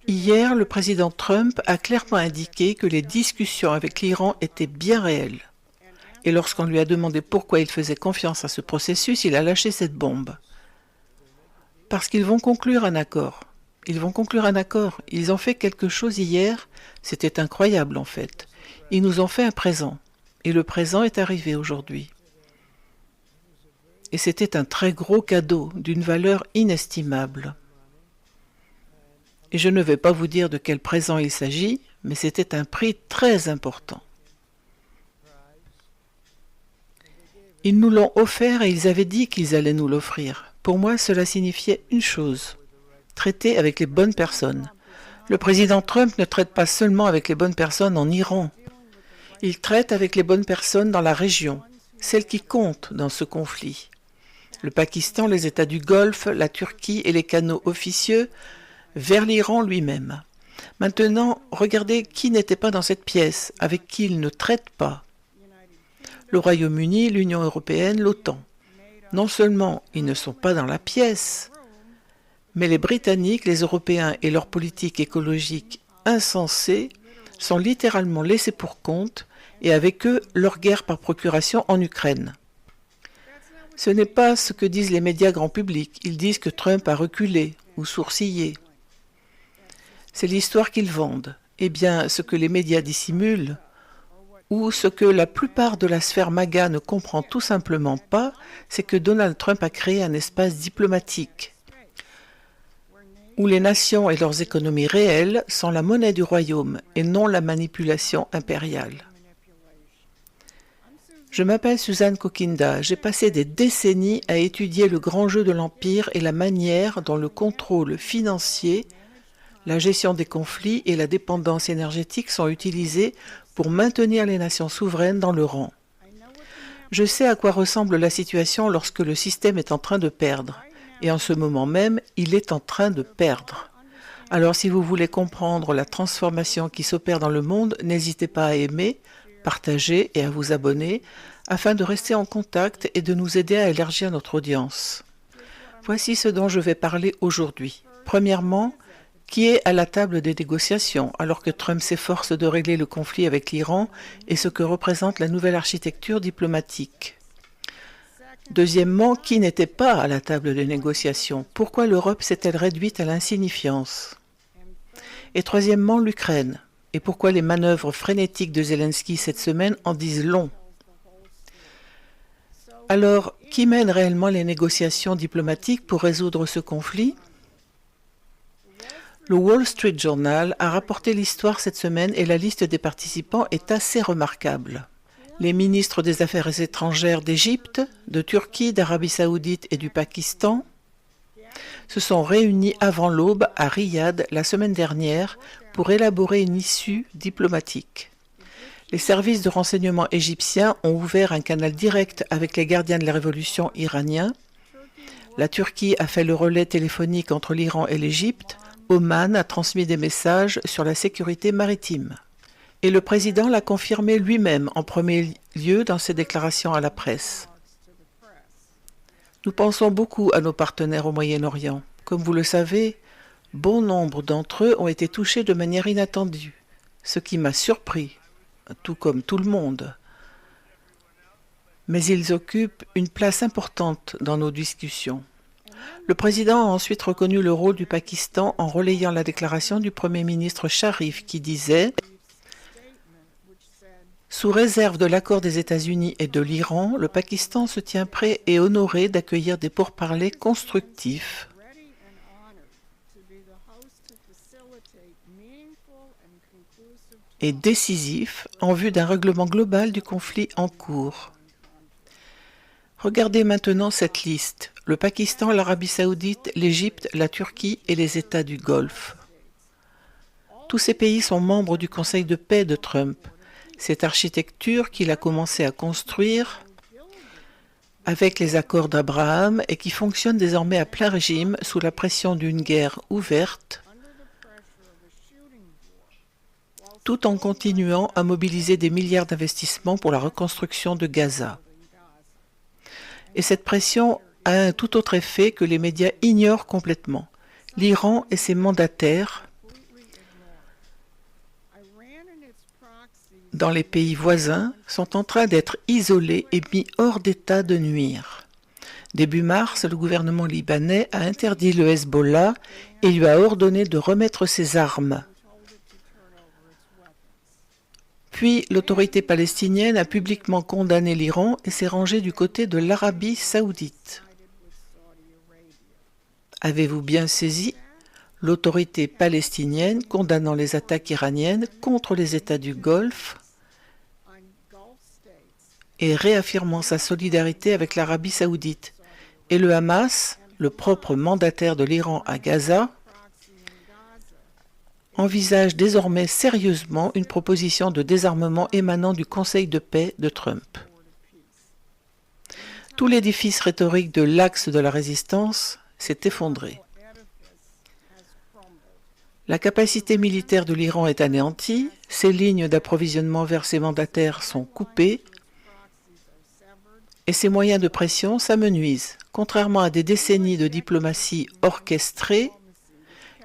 Hier, le président Trump a clairement indiqué que les discussions avec l'Iran étaient bien réelles. Et lorsqu'on lui a demandé pourquoi il faisait confiance à ce processus, il a lâché cette bombe. Parce qu'ils vont conclure un accord. Ils vont conclure un accord. Ils ont fait quelque chose hier. C'était incroyable en fait. Ils nous ont fait un présent. Et le présent est arrivé aujourd'hui. Et c'était un très gros cadeau d'une valeur inestimable. Et je ne vais pas vous dire de quel présent il s'agit, mais c'était un prix très important. Ils nous l'ont offert et ils avaient dit qu'ils allaient nous l'offrir. Pour moi, cela signifiait une chose, traiter avec les bonnes personnes. Le président Trump ne traite pas seulement avec les bonnes personnes en Iran. Il traite avec les bonnes personnes dans la région, celles qui comptent dans ce conflit. Le Pakistan, les États du Golfe, la Turquie et les canaux officieux vers l'Iran lui-même. Maintenant, regardez qui n'était pas dans cette pièce, avec qui il ne traite pas. Le Royaume-Uni, l'Union européenne, l'OTAN. Non seulement ils ne sont pas dans la pièce, mais les Britanniques, les Européens et leur politique écologique insensée sont littéralement laissés pour compte et avec eux leur guerre par procuration en Ukraine. Ce n'est pas ce que disent les médias grand public. Ils disent que Trump a reculé ou sourcillé. C'est l'histoire qu'ils vendent. Eh bien, ce que les médias dissimulent, ou ce que la plupart de la sphère MAGA ne comprend tout simplement pas, c'est que Donald Trump a créé un espace diplomatique où les nations et leurs économies réelles sont la monnaie du royaume et non la manipulation impériale. Je m'appelle Suzanne Kokinda. J'ai passé des décennies à étudier le grand jeu de l'Empire et la manière dont le contrôle financier, la gestion des conflits et la dépendance énergétique sont utilisés pour maintenir les nations souveraines dans le rang. Je sais à quoi ressemble la situation lorsque le système est en train de perdre. Et en ce moment même, il est en train de perdre. Alors si vous voulez comprendre la transformation qui s'opère dans le monde, n'hésitez pas à aimer, partager et à vous abonner afin de rester en contact et de nous aider à élargir notre audience. Voici ce dont je vais parler aujourd'hui. Premièrement, qui est à la table des négociations alors que Trump s'efforce de régler le conflit avec l'Iran et ce que représente la nouvelle architecture diplomatique. Deuxièmement, qui n'était pas à la table des négociations? Pourquoi l'Europe s'est-elle réduite à l'insignifiance? Et troisièmement, l'Ukraine. Et pourquoi les manœuvres frénétiques de Zelensky cette semaine en disent long? Alors, qui mène réellement les négociations diplomatiques pour résoudre ce conflit? Le Wall Street Journal a rapporté l'histoire cette semaine et la liste des participants est assez remarquable. Les ministres des Affaires étrangères d'Égypte, de Turquie, d'Arabie Saoudite et du Pakistan se sont réunis avant l'aube à Riyad la semaine dernière pour élaborer une issue diplomatique. Les services de renseignement égyptiens ont ouvert un canal direct avec les gardiens de la révolution iraniens. La Turquie a fait le relais téléphonique entre l'Iran et l'Égypte. Oman a transmis des messages sur la sécurité maritime. Et le président l'a confirmé lui-même en premier lieu dans ses déclarations à la presse. Nous pensons beaucoup à nos partenaires au Moyen-Orient. Comme vous le savez, bon nombre d'entre eux ont été touchés de manière inattendue, ce qui m'a surpris, tout comme tout le monde. Mais ils occupent une place importante dans nos discussions. Le président a ensuite reconnu le rôle du Pakistan en relayant la déclaration du Premier ministre Sharif qui disait « Sous réserve de l'accord des États-Unis et de l'Iran, le Pakistan se tient prêt et honoré d'accueillir des pourparlers constructifs. » Et décisif en vue d'un règlement global du conflit en cours. Regardez maintenant cette liste. Le Pakistan, l'Arabie Saoudite, l'Égypte, la Turquie et les États du Golfe. Tous ces pays sont membres du Conseil de paix de Trump. Cette architecture qu'il a commencé à construire avec les accords d'Abraham et qui fonctionne désormais à plein régime sous la pression d'une guerre ouverte, tout en continuant à mobiliser des milliards d'investissements pour la reconstruction de Gaza. Et cette pression a un tout autre effet que les médias ignorent complètement. L'Iran et ses mandataires dans les pays voisins sont en train d'être isolés et mis hors d'état de nuire. Début mars, le gouvernement libanais a interdit le Hezbollah et lui a ordonné de remettre ses armes. Puis, l'autorité palestinienne a publiquement condamné l'Iran et s'est rangée du côté de l'Arabie saoudite. Avez-vous bien saisi? L'autorité palestinienne condamnant les attaques iraniennes contre les États du Golfe et réaffirmant sa solidarité avec l'Arabie saoudite. Et le Hamas, le propre mandataire de l'Iran à Gaza, envisage désormais sérieusement une proposition de désarmement émanant du Conseil de paix de Trump. Tout l'édifice rhétorique de l'axe de la résistance s'est effondré. La capacité militaire de l'Iran est anéantie, ses lignes d'approvisionnement vers ses mandataires sont coupées et ses moyens de pression s'amenuisent. Contrairement à des décennies de diplomatie orchestrée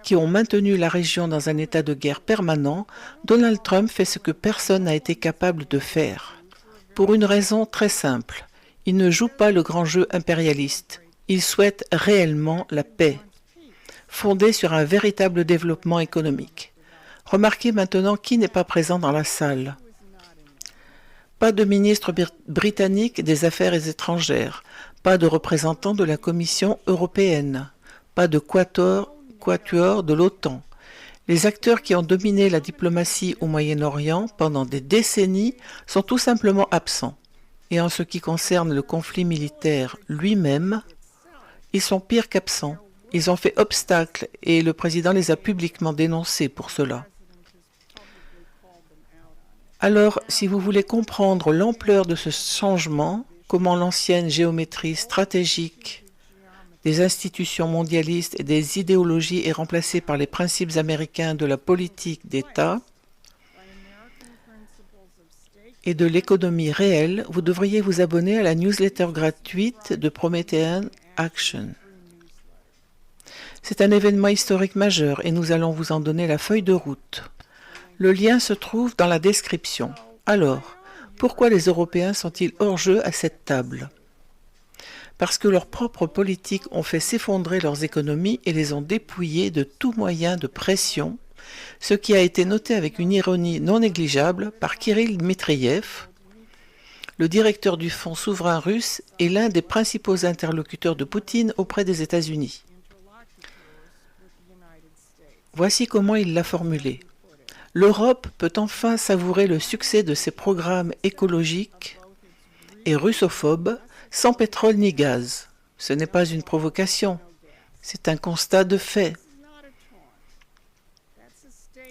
qui ont maintenu la région dans un état de guerre permanent, Donald Trump fait ce que personne n'a été capable de faire. Pour une raison très simple, il ne joue pas le grand jeu impérialiste. Il souhaite réellement la paix, fondée sur un véritable développement économique. Remarquez maintenant qui n'est pas présent dans la salle. Pas de ministre britannique des Affaires étrangères, pas de représentant de la Commission européenne, pas de quatuor de l'OTAN. Les acteurs qui ont dominé la diplomatie au Moyen-Orient pendant des décennies sont tout simplement absents. Et en ce qui concerne le conflit militaire lui-même, ils sont pires qu'absents. Ils ont fait obstacle et le président les a publiquement dénoncés pour cela. Alors, si vous voulez comprendre l'ampleur de ce changement, comment l'ancienne géométrie stratégique des institutions mondialistes et des idéologies est remplacée par les principes américains de la politique d'État et de l'économie réelle, vous devriez vous abonner à la newsletter gratuite de Promethean Action. C'est un événement historique majeur et nous allons vous en donner la feuille de route. Le lien se trouve dans la description. Alors, pourquoi les Européens sont-ils hors jeu à cette table? Parce que leurs propres politiques ont fait s'effondrer leurs économies et les ont dépouillées de tout moyen de pression, ce qui a été noté avec une ironie non négligeable par Kirill Dmitriev, le directeur du Fonds souverain russe et l'un des principaux interlocuteurs de Poutine auprès des États-Unis. Voici comment il l'a formulé. L'Europe peut enfin savourer le succès de ses programmes écologiques et russophobes sans pétrole ni gaz. Ce n'est pas une provocation, c'est un constat de fait.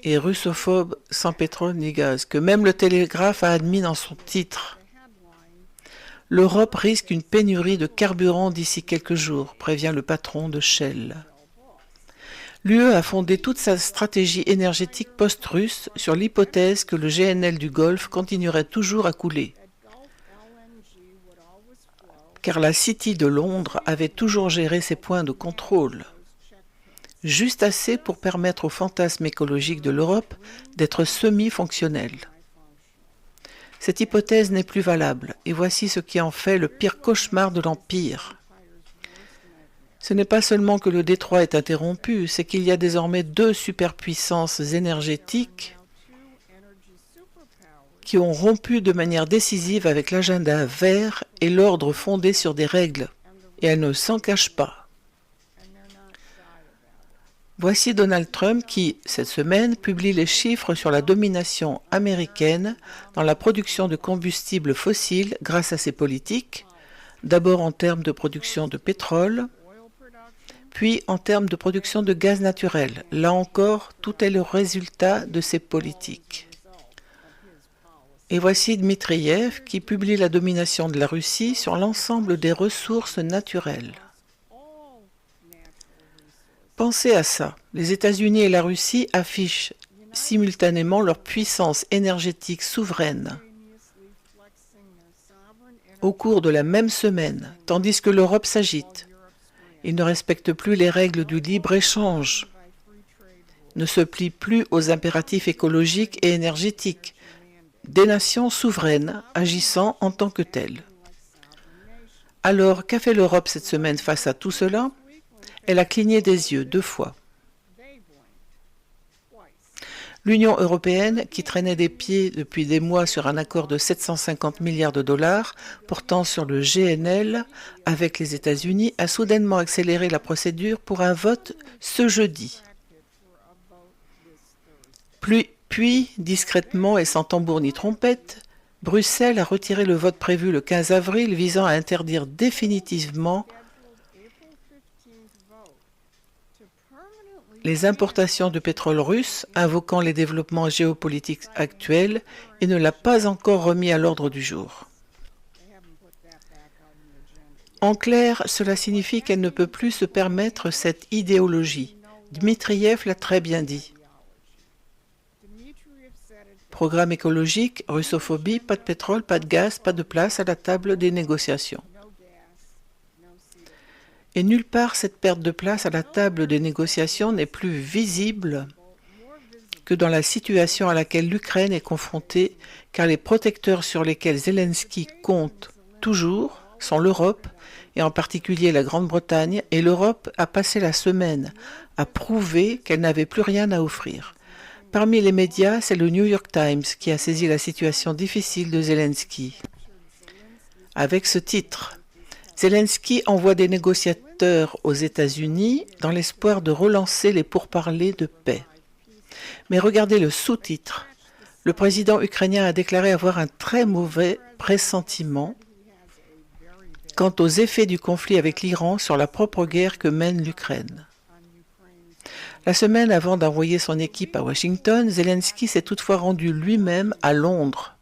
Et russophobe sans pétrole ni gaz, que même le Télégraphe a admis dans son titre. L'Europe risque une pénurie de carburant d'ici quelques jours, prévient le patron de Shell. L'UE a fondé toute sa stratégie énergétique post-russe sur l'hypothèse que le GNL du Golfe continuerait toujours à couler. Car la City de Londres avait toujours géré ses points de contrôle. Juste assez pour permettre au fantasme écologique de l'Europe d'être semi-fonctionnel. Cette hypothèse n'est plus valable, et voici ce qui en fait le pire cauchemar de l'Empire. Ce n'est pas seulement que le détroit est interrompu, c'est qu'il y a désormais deux superpuissances énergétiques qui ont rompu de manière décisive avec l'agenda vert et l'ordre fondé sur des règles, et elles ne s'en cachent pas. Voici Donald Trump qui, cette semaine, publie les chiffres sur la domination américaine dans la production de combustibles fossiles grâce à ses politiques, d'abord en termes de production de pétrole, puis en termes de production de gaz naturel. Là encore, tout est le résultat de ces politiques. Et voici Dmitriev qui publie la domination de la Russie sur l'ensemble des ressources naturelles. Pensez à ça. Les États-Unis et la Russie affichent simultanément leur puissance énergétique souveraine au cours de la même semaine, tandis que l'Europe s'agite. Ils ne respectent plus les règles du libre-échange, ne se plient plus aux impératifs écologiques et énergétiques, des nations souveraines agissant en tant que telles. Alors, qu'a fait l'Europe cette semaine face à tout cela? Elle a cligné des yeux 2 fois. L'Union européenne, qui traînait des pieds depuis des mois sur un accord de 750 milliards de dollars portant sur le GNL avec les États-Unis, a soudainement accéléré la procédure pour un vote ce jeudi. Puis, discrètement et sans tambour ni trompette, Bruxelles a retiré le vote prévu le 15 avril visant à interdire définitivement les importations de pétrole russe, invoquant les développements géopolitiques actuels, et ne l'a pas encore remis à l'ordre du jour. En clair, cela signifie qu'elle ne peut plus se permettre cette idéologie. Dmitriev l'a très bien dit. Programme écologique, russophobie, pas de pétrole, pas de gaz, pas de place à la table des négociations. Et nulle part cette perte de place à la table des négociations n'est plus visible que dans la situation à laquelle l'Ukraine est confrontée, car les protecteurs sur lesquels Zelensky compte toujours sont l'Europe, et en particulier la Grande-Bretagne, et l'Europe a passé la semaine à prouver qu'elle n'avait plus rien à offrir. Parmi les médias, c'est le New York Times qui a saisi la situation difficile de Zelensky. Avec ce titre, Zelensky envoie des négociateurs aux États-Unis dans l'espoir de relancer les pourparlers de paix. Mais regardez le sous-titre. Le président ukrainien a déclaré avoir un très mauvais pressentiment quant aux effets du conflit avec l'Iran sur la propre guerre que mène l'Ukraine. La semaine avant d'envoyer son équipe à Washington, Zelensky s'est toutefois rendu lui-même à Londres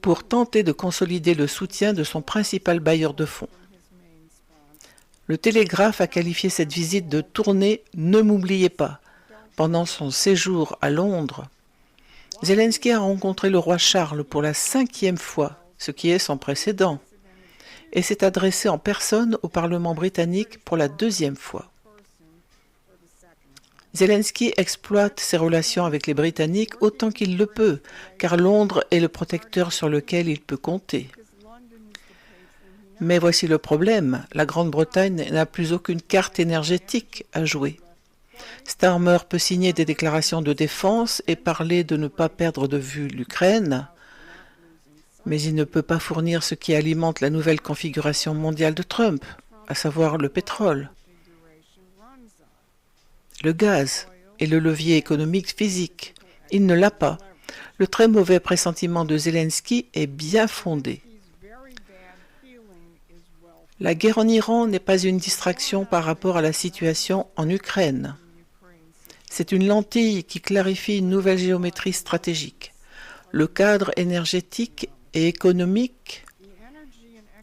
pour tenter de consolider le soutien de son principal bailleur de fonds. Le Télégraphe a qualifié cette visite de tournée « Ne m'oubliez pas ». Pendant son séjour à Londres, Zelensky a rencontré le roi Charles pour la 5e fois, ce qui est sans précédent, et s'est adressé en personne au Parlement britannique pour la 2e fois. Zelensky exploite ses relations avec les Britanniques autant qu'il le peut, car Londres est le protecteur sur lequel il peut compter. Mais voici le problème, la Grande-Bretagne n'a plus aucune carte énergétique à jouer. Starmer peut signer des déclarations de défense et parler de ne pas perdre de vue l'Ukraine, mais il ne peut pas fournir ce qui alimente la nouvelle configuration mondiale de Trump, à savoir le pétrole, le gaz et le levier économique physique. Il ne l'a pas. Le très mauvais pressentiment de Zelensky est bien fondé. La guerre en Iran n'est pas une distraction par rapport à la situation en Ukraine. C'est une lentille qui clarifie une nouvelle géométrie stratégique. Le cadre énergétique et économique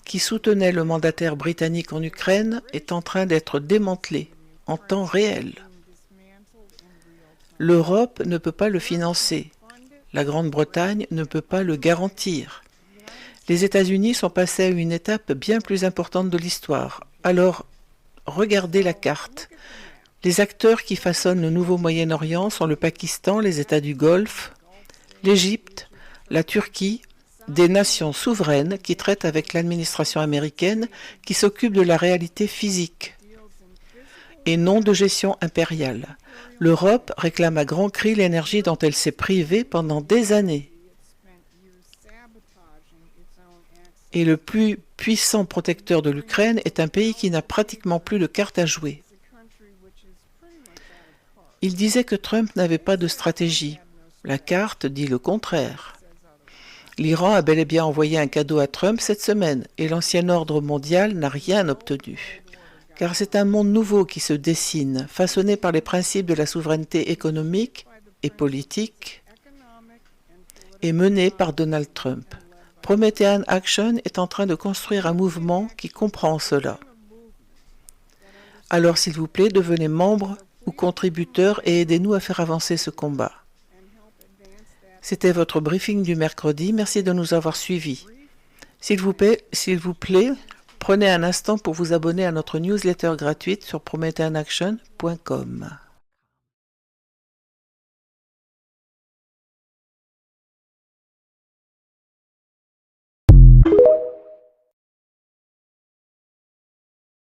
qui soutenait le mandataire britannique en Ukraine est en train d'être démantelé en temps réel. L'Europe ne peut pas le financer. La Grande-Bretagne ne peut pas le garantir. Les États-Unis sont passés à une étape bien plus importante de l'histoire. Alors, regardez la carte. Les acteurs qui façonnent le nouveau Moyen-Orient sont le Pakistan, les États du Golfe, l'Égypte, la Turquie, des nations souveraines qui traitent avec l'administration américaine qui s'occupe de la réalité physique et non de gestion impériale. L'Europe réclame à grands cris l'énergie dont elle s'est privée pendant des années. Et le plus puissant protecteur de l'Ukraine est un pays qui n'a pratiquement plus de cartes à jouer. Il disait que Trump n'avait pas de stratégie. La carte dit le contraire. L'Iran a bel et bien envoyé un cadeau à Trump cette semaine et l'ancien ordre mondial n'a rien obtenu. Car c'est un monde nouveau qui se dessine, façonné par les principes de la souveraineté économique et politique et mené par Donald Trump. Promethean Action est en train de construire un mouvement qui comprend cela. Alors s'il vous plaît, devenez membre ou contributeur et aidez-nous à faire avancer ce combat. C'était votre briefing du mercredi. Merci de nous avoir suivis. S'il vous plaît, prenez un instant pour vous abonner à notre newsletter gratuite sur prometheanaction.com.